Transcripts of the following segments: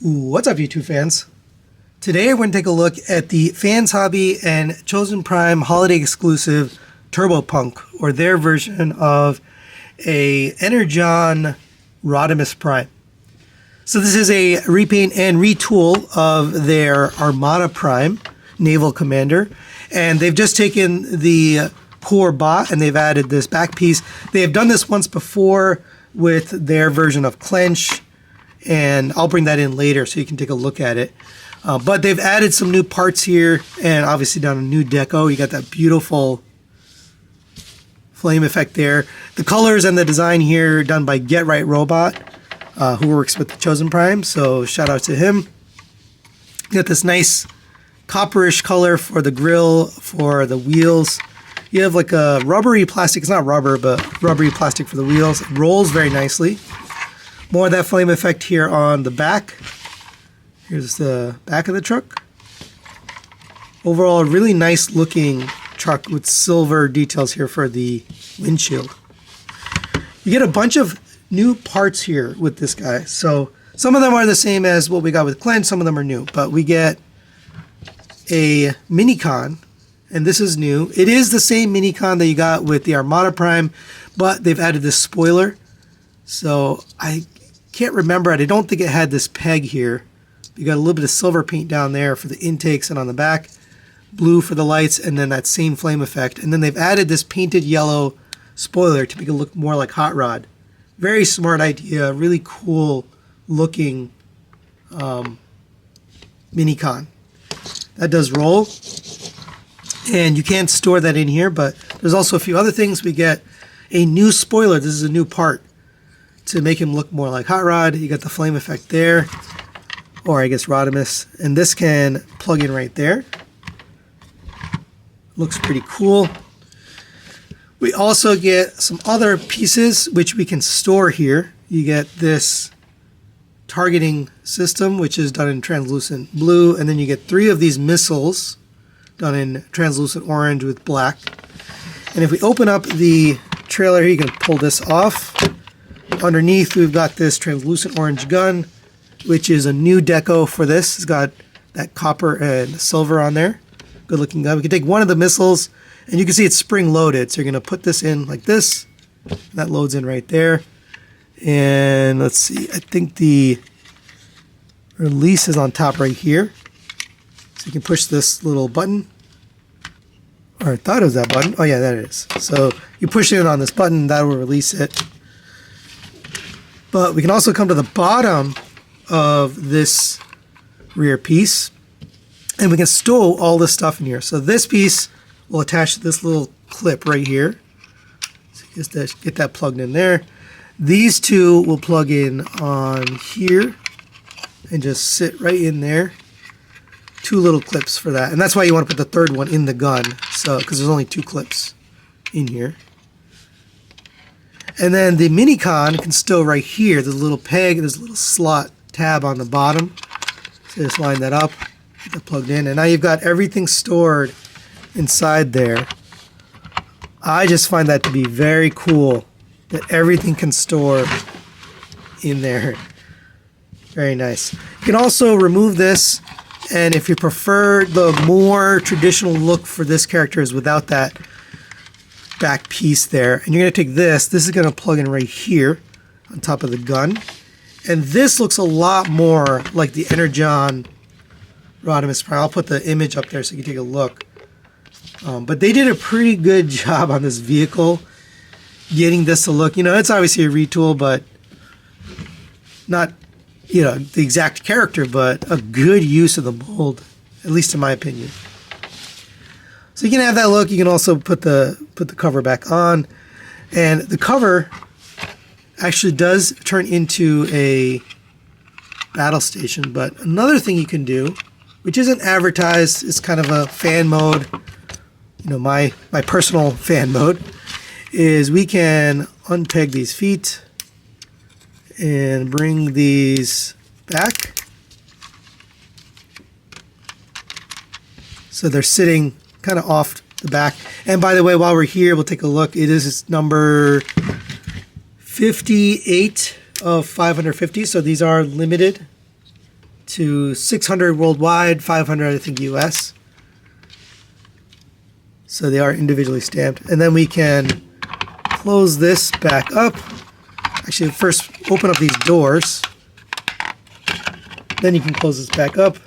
What's up, YouTube fans? Today we're going to take a look at the FansHobby and Chosen Prime holiday exclusive Turbo Punk, or their version of a Energon Rodimus Prime. So this is a repaint and retool of their Armada Prime Naval Commander, and they've just taken the core bot and they've added this back piece. They have done this once before with their version of Clench, and I'll bring that in later so you can take a look at it. But they've added some new parts here, and obviously done a new deco. You got that beautiful flame effect there. The colors and the design here done by Get Right Robot, who works with the Chosen Prime, so shout out to him. You got this nice copperish color for the grill, for the wheels. You have like a rubbery plastic, it's not rubber, but rubbery plastic for the wheels. It rolls very nicely. More of that flame effect here on the back. Here's the back of the truck. Overall, a really nice looking truck with silver details here for the windshield. You get a bunch of new parts here with this guy. So some of them are the same as what we got with Clench, some of them are new. But we get a Minicon, and this is new. It is the same Minicon that you got with the Armada Prime, but they've added this spoiler. So I can't remember it. I don't think it had this peg here. You got a little bit of silver paint down there for the intakes and on the back, blue for the lights, and then that same flame effect. And then they've added this painted yellow spoiler to make it look more like Hot Rod. Very smart idea, really cool looking Minicon. That does roll, and you can't store that in here, but there's also a few other things. We get a new spoiler. This is a new part to make him look more like Hot Rod. You got the flame effect there, or I guess Rodimus, and this can plug in right there. Looks pretty cool. We also get some other pieces which we can store here. You get this targeting system, which is done in translucent blue, and then you get 3 of these missiles done in translucent orange with black. And if we open up the trailer here, you can pull this off. Underneath, we've got this translucent orange gun, which is a new deco for this. It's got that copper and silver on there. Good looking gun. We can take one of the missiles, and you can see it's spring loaded. So you're going to put this in like this. That loads in right there. And let's see, I think the release is on top right here. So you can push this little button. Or I thought it was that button. Oh yeah, that it is. So you push it on this button, that will release it. But we can also come to the bottom of this rear piece, and we can stow all this stuff in here. So this piece will attach to this little clip right here. So just get that plugged in there. These two will plug in on here and just sit right in there. 2 little clips for that, and that's why you want to put the third one in the gun. So because there's only 2 clips in here. And then the Minicon can stow right here. There's a little peg, there's a little slot tab on the bottom. So just line that up, get that plugged in, and now you've got everything stored inside there. I just find that to be very cool, that everything can store in there. Very nice. You can also remove this, and if you prefer the more traditional look for this character is without that back piece there, and you're going to take this is going to plug in right here on top of the gun, and this looks a lot more like the Energon Rodimus Prime. I'll put the image up there so you can take a look. But they did a pretty good job on this vehicle getting this to look, it's obviously a retool, but not the exact character, but a good use of the mold, at least in my opinion. So you can have that look. You can also put the cover back on, and the cover actually does turn into a battle station. But another thing you can do, which isn't advertised, it's kind of a fan mode, my personal fan mode, is we can unpeg these feet and bring these back so they're sitting kind of off the back. And by the way, while we're here, we'll take a look. It is number 58 of 550, so these are limited to 600 worldwide, 500 I think US. So they are individually stamped. And then we can close this back up. Actually, first open up these doors. Then you can close this back up.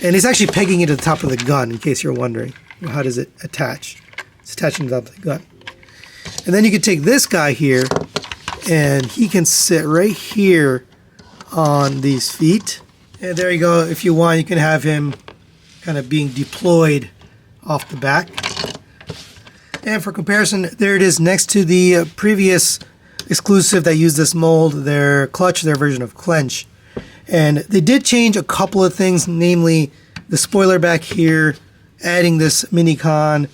And it's actually pegging it to the top of the gun, in case you're wondering. How does it attach? It's attaching to the top of the gun. And then you can take this guy here, and he can sit right here on these feet. And there you go. If you want, you can have him kind of being deployed off the back. And for comparison, there it is next to the previous exclusive that used this mold, their clutch, their version of clench. And they did change a couple of things, namely the spoiler back here, adding this Minicon,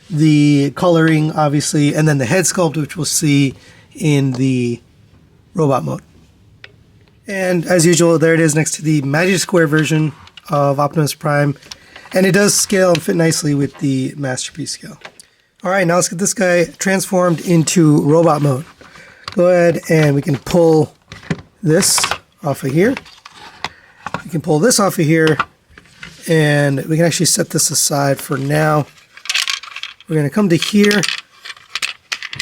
the coloring obviously, and then the head sculpt, which we'll see in the robot mode. And as usual, there it is next to the Magic Square version of Optimus Prime. And it does scale and fit nicely with the Masterpiece scale. Alright, now let's get this guy transformed into robot mode. Go ahead and we can pull this off of here. We can pull this off of here, and we can actually set this aside for now. We're going to come to here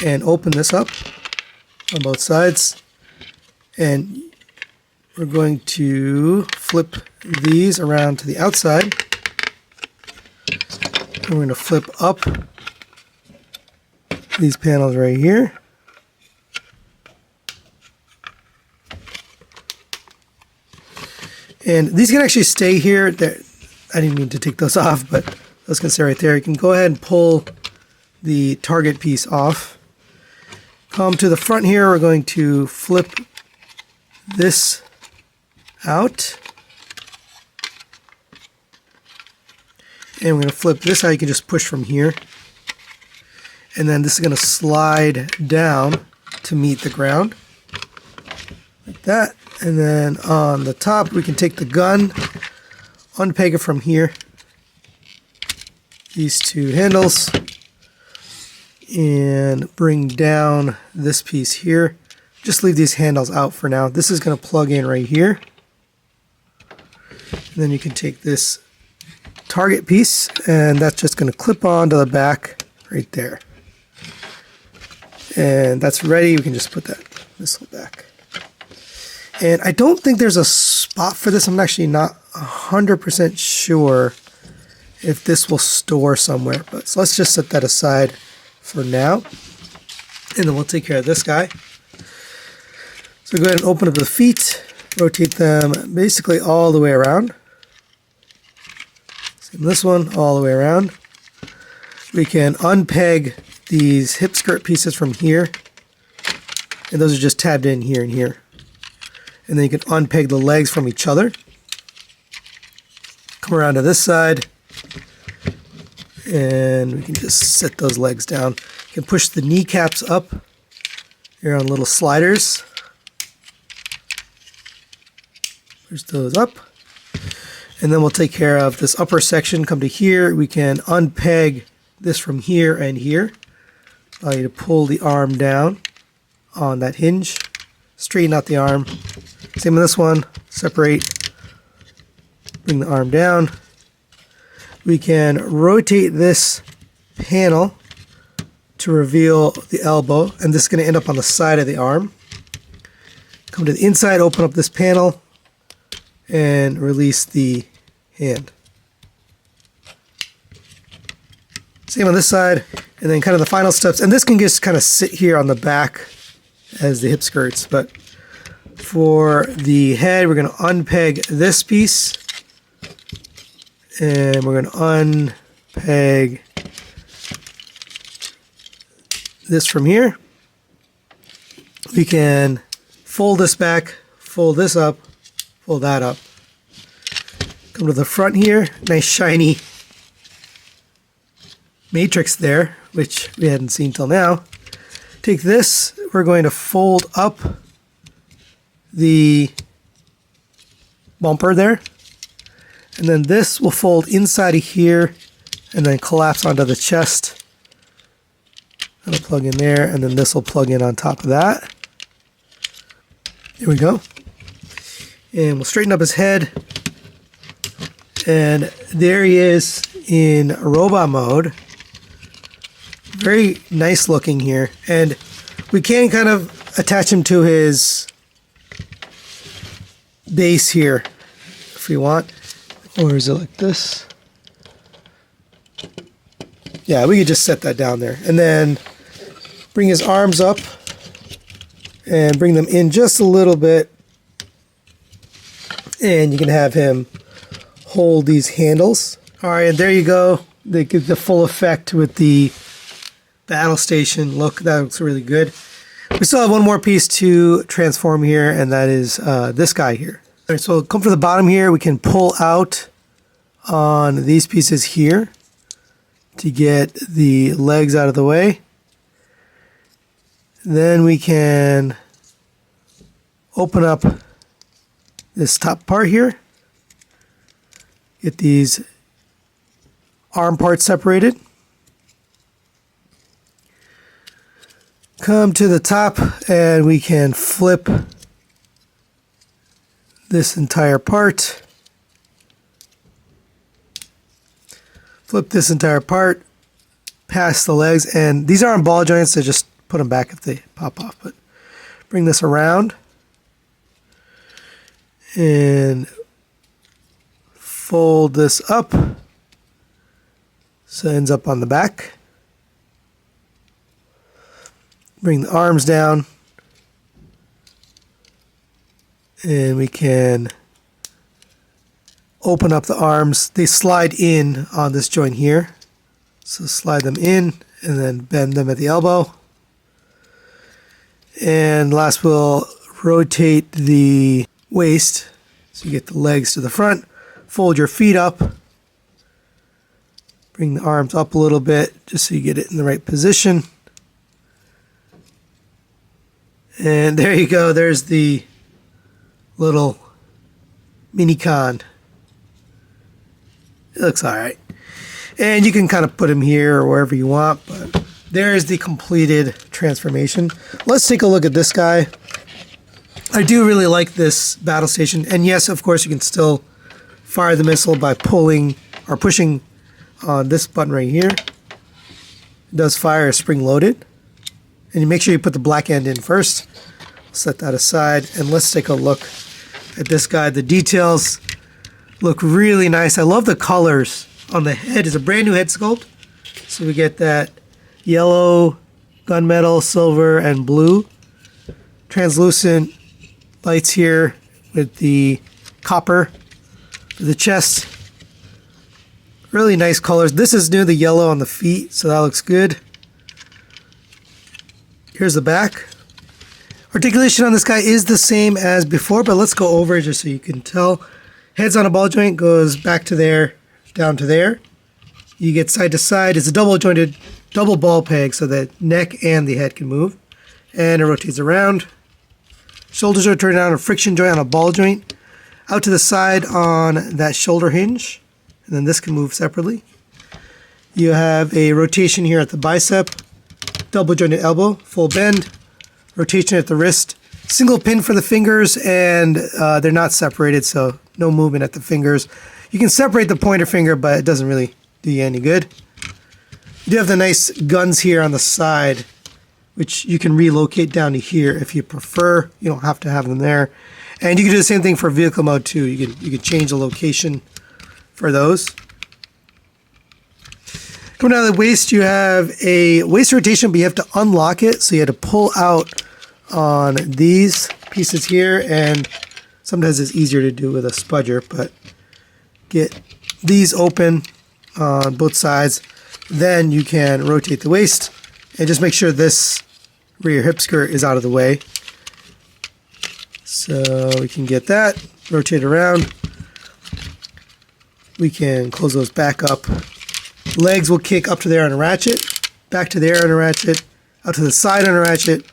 and open this up on both sides. And we're going to flip these around to the outside. And we're going to flip up these panels right here. And these can actually stay here. I didn't mean to take those off, but those can stay right there. You can go ahead and pull the target piece off. Come to the front here. We're going to flip this out. And we're going to flip this out. You can just push from here. And then this is going to slide down to meet the ground. Like that. And then on the top, we can take the gun, unpeg it from here. These two handles. And bring down this piece here. Just leave these handles out for now. This is going to plug in right here. And then you can take this target piece, and that's just going to clip on to the back right there. And that's ready. We can just put that missile back. And I don't think there's a spot for this. I'm actually not 100% sure if this will store somewhere. But so let's just set that aside for now. And then we'll take care of this guy. So go ahead and open up the feet. Rotate them basically all the way around. Same this one, all the way around. We can unpeg these hip skirt pieces from here. And those are just tabbed in here and here. And then you can unpeg the legs from each other. Come around to this side. And we can just set those legs down. You can push the kneecaps up here on little sliders. Push those up. And then we'll take care of this upper section. Come to here. We can unpeg this from here and here. Allow you to pull the arm down on that hinge. Straighten out the arm. Same with this one. Separate. Bring the arm down. We can rotate this panel to reveal the elbow, and this is going to end up on the side of the arm. Come to the inside, open up this panel, and release the hand. Same on this side, and then kind of the final steps, and this can just kind of sit here on the back as the hip skirts, but for the head, we're going to unpeg this piece. And we're going to unpeg this from here. We can fold this back, fold this up, fold that up. Come to the front here, nice shiny matrix there, which we hadn't seen till now. Take this, we're going to fold up the bumper there. And then this will fold inside of here and then collapse onto the chest. That'll plug in there, and then this will plug in on top of that. There we go. And we'll straighten up his head. And there he is in robot mode. Very nice looking here. And we can kind of attach him to his base here if we want. Or is it like this? Yeah, we could just set that down there. And then bring his arms up and bring them in just a little bit. And you can have him hold these handles. All right, and there you go. They give the full effect with the battle station look. That looks really good. We still have one more piece to transform here, and that is this guy here. All right, so come from the bottom here. We can pull out on these pieces here to get the legs out of the way. Then we can open up this top part here. Get these arm parts separated. Come to the top and we can flip this entire part. Flip this entire part past the legs, and these aren't ball joints, so just put them back if they pop off. But bring this around and fold this up so it ends up on the back. Bring the arms down and we can open up the arms. They slide in on this joint here. So slide them in and then bend them at the elbow. And last we'll rotate the waist so you get the legs to the front. Fold your feet up. Bring the arms up a little bit just so you get it in the right position. And there you go. There's the little Minicon. It looks alright. And you can kind of put him here or wherever you want, but there's the completed transformation. Let's take a look at this guy. I do really like this battle station. And yes, of course, you can still fire the missile by pulling or pushing on this button right here. It does fire as spring loaded. And you make sure you put the black end in first. Set that aside and let's take a look at this guy. The details look really nice. I love the colors on the head. It's a brand new head sculpt. So we get that yellow, gunmetal, silver, and blue. Translucent lights here with the copper for the chest. Really nice colors. This is new, the yellow on the feet, so that looks good. Here's the back. Articulation on this guy is the same as before, but let's go over it just so you can tell. Heads on a ball joint goes back to there, down to there. You get side to side. It's a double jointed, double ball peg so that neck and the head can move. And it rotates around. Shoulders are turned on a friction joint on a ball joint. Out to the side on that shoulder hinge. And then this can move separately. You have a rotation here at the bicep. Double jointed elbow, full bend. Rotation at the wrist. Single pin for the fingers, and they're not separated, so no movement at the fingers. You can separate the pointer finger, but it doesn't really do you any good. You do have the nice guns here on the side, which you can relocate down to here if you prefer. You don't have to have them there. And you can do the same thing for vehicle mode too. You can change the location for those. Coming down the waist, you have a waist rotation, but you have to unlock it. So you have to pull out on these pieces here, and sometimes it's easier to do with a spudger, but get these open on both sides. Then you can rotate the waist and just make sure this rear hip skirt is out of the way. So we can get that, rotate around. We can close those back up. Legs will kick up to there on a ratchet, back to there on a ratchet, out to the side on a ratchet.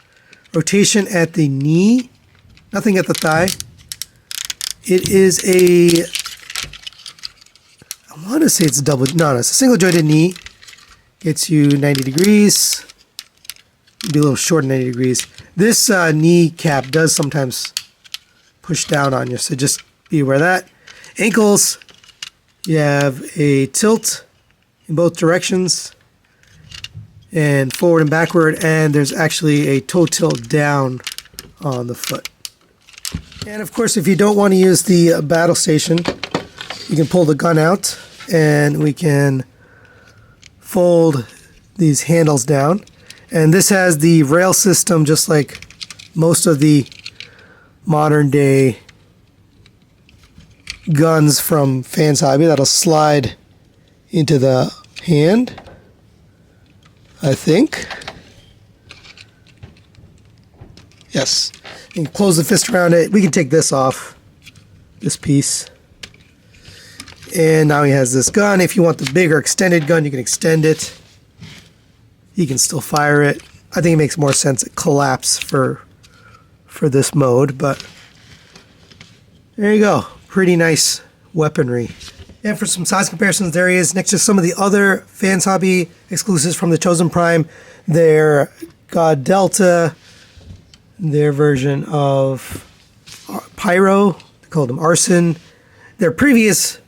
Rotation at the knee, nothing at the thigh. It is a, I want to say it's a double, no, it's a single jointed knee. Gets you 90 degrees. Be a little short of 90 degrees. This knee cap does sometimes push down on you. So just be aware of that. Ankles, you have a tilt in both directions and forward and backward, and there's actually a toe tilt down on the foot. And of course, if you don't want to use the battle station, you can pull the gun out and we can fold these handles down. And this has the rail system just like most of the modern day guns from FansHobby. That'll slide into the hand, I think. Yes. And close the fist around it. We can take this off, this piece. And now he has this gun. If you want the bigger extended gun, you can extend it. You can still fire it. I think it makes more sense to collapse for this mode, but there you go. Pretty nice weaponry. And for some size comparisons, there he is next to some of the other FansHobby exclusives from the Chosen Prime. Their God Delta, their version of Pyro, they called him Arson. Their previous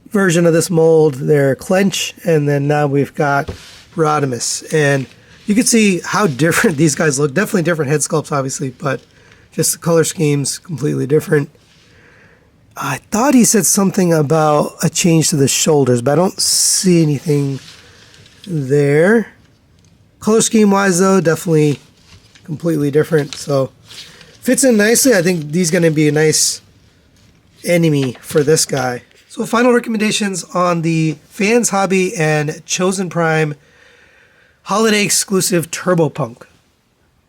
version of this mold, their Clench, and then now we've got Rodimus. And you can see how different these guys look. Definitely different head sculpts, obviously, but just the color schemes completely different. I thought he said something about a change to the shoulders, but I don't see anything there. Color scheme wise though, definitely completely different. So fits in nicely. I think he's going to be a nice enemy for this guy. So final recommendations on the FansHobby and Chosen Prime holiday exclusive Turbo Punk.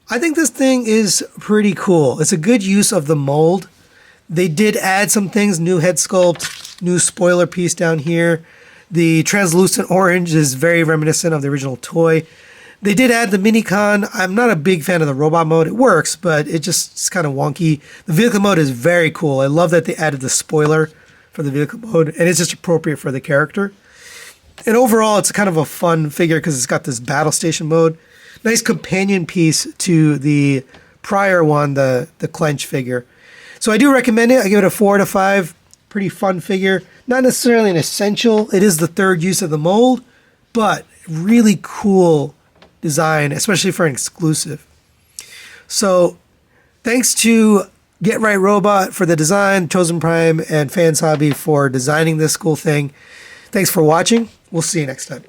I think this thing is pretty cool. It's a good use of the mold. They did add some things, new head sculpt, new spoiler piece down here. The translucent orange is very reminiscent of the original toy. They did add the Minicon. I'm not a big fan of the robot mode. It works, but it's kind of wonky. The vehicle mode is very cool. I love that they added the spoiler for the vehicle mode, and it's just appropriate for the character. And overall, it's kind of a fun figure because it's got this battle station mode. Nice companion piece to the prior one, the Clench figure. So I do recommend it. I give it a 4 out of 5. Pretty fun figure. Not necessarily an essential. It is the third use of the mold, but really cool design, especially for an exclusive. So thanks to Get Right Robot for the design, Chosen Prime and FansHobby for designing this cool thing. Thanks for watching. We'll see you next time.